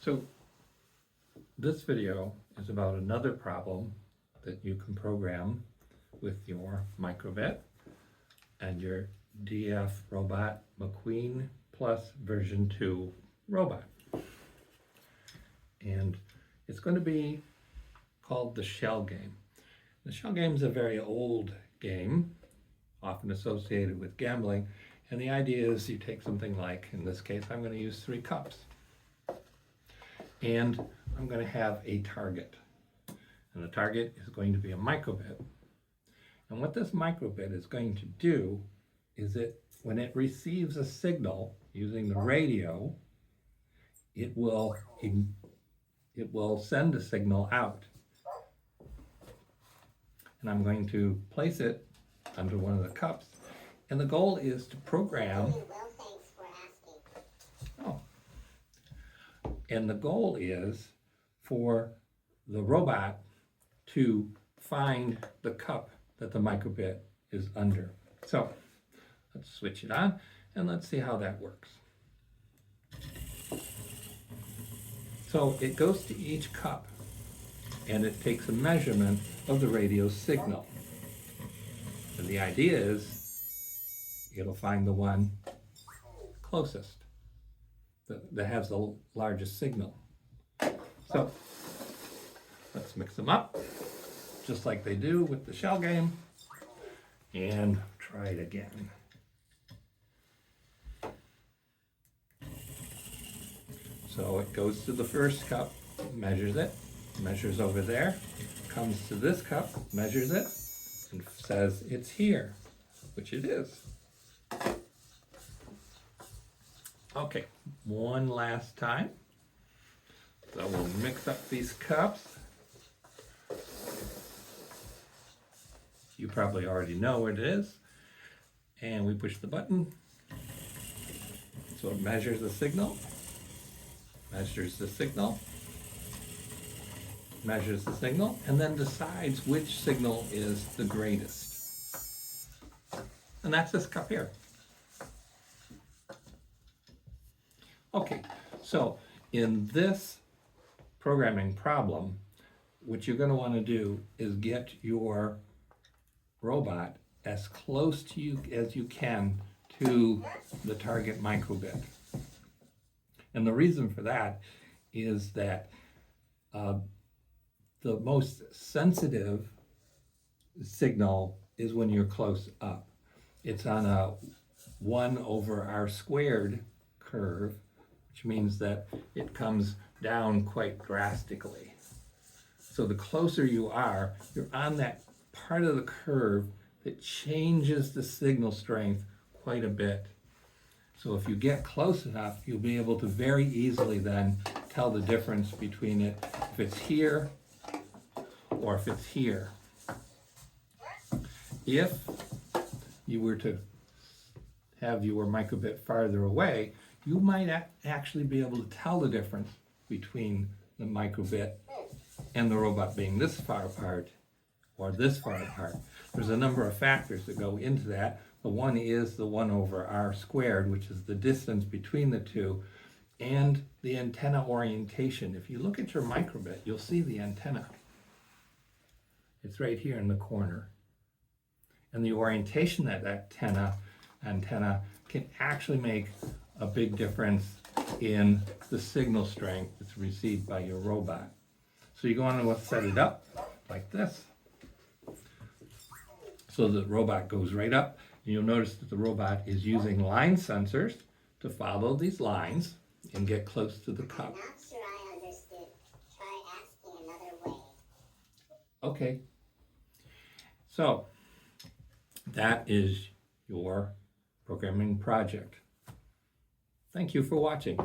So this video is about another problem that you can with your microbit and your DFRobot Maqueen Plus V2 robot. And it's going to be called the shell game. The shell game is a very old game, often associated with gambling. And the idea is you take something like, in this case, I'm going to use 3 cups. And I'm going to have a target. And the target is going to be a microbit. And what this microbit is going to do is when it receives a signal using the radio, it will send a signal out. And I'm going to place it under one of the cups. And the goal is to program. And the goal is for the robot to find the cup that the microbit is under. So let's switch it on and let's see how that works. So it goes to each cup and it takes a measurement of the radio signal. And the idea is it'll find the one closest that has the largest signal. So let's mix them up just like they do with the shell game and try it again. So it goes to the first cup, measures over there, comes to this cup, measures it, and says it's here, which it is. Okay, one last time. So we'll mix up these cups. You probably already know what it is. And we push the button. So it measures the signal, measures the signal, measures the signal, and then decides which signal is the greatest. And that's this cup here. Okay, so in this programming problem, what you're going to want to do is get your robot as close to you as you can to the target microbit. And the reason for that is that the most sensitive signal is when you're close up. It's on a 1/r² curve, which means that it comes down quite drastically. So the closer you are, you're on that part of the curve that changes the signal strength quite a bit. So if you get close enough, you'll be able to very easily then tell the difference between it, if it's here or if it's here. If you were to have your microbit farther away, you might actually be able to tell the difference between the microbit and the robot being this far apart or this far apart. There's a number of factors that go into that. The one is the 1/r², which is the distance between the two, and the antenna orientation. If you look at your microbit, you'll see the antenna. It's right here in the corner. And the orientation of that antenna can actually make a big difference in the signal strength that's received by your robot. So you go on and set it up like this. So the robot goes right up. And you'll notice that the robot is using line sensors to follow these lines and get close to the cup. I'm not sure I understood. Try asking another way. Okay. So that is your programming project. Thank you for watching.